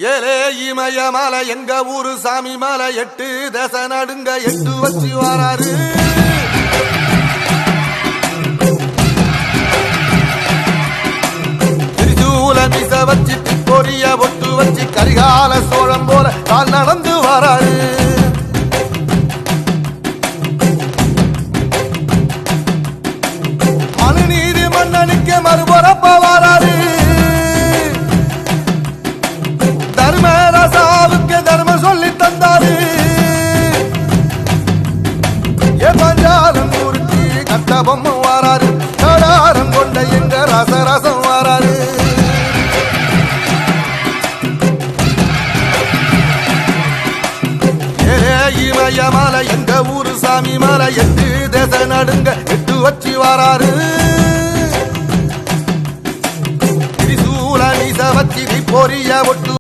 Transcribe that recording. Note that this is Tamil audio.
ஏலே இமயமலை எங்க ஊரு சாமி மலை 8 தேச நடுங்க 8 வச்சு வராரு. திரிசூல மிச வச்சு பொரிய ஒட்டு வச்சு கரிகால சோழம் போல கால் நடந்து வராரு. மனுநீதி மன்னனுக்கு மறுபுறப்ப வராரு. தர்மராசாவுக்கு தர்மம் சொல்லி தந்தாரு. பஞ்சாலம் ஊருக்கு கட்ட பொம்மை வாராரு. கடாரம் கொண்ட எங்க ரசரசம் வாராரு. இமயமலை எங்க ஊரு சாமி மலை 8 தேச நடுங்க 8 வச்சு வாராரு. திரிசூல மீச வச்சு பொரிய ஒட்டு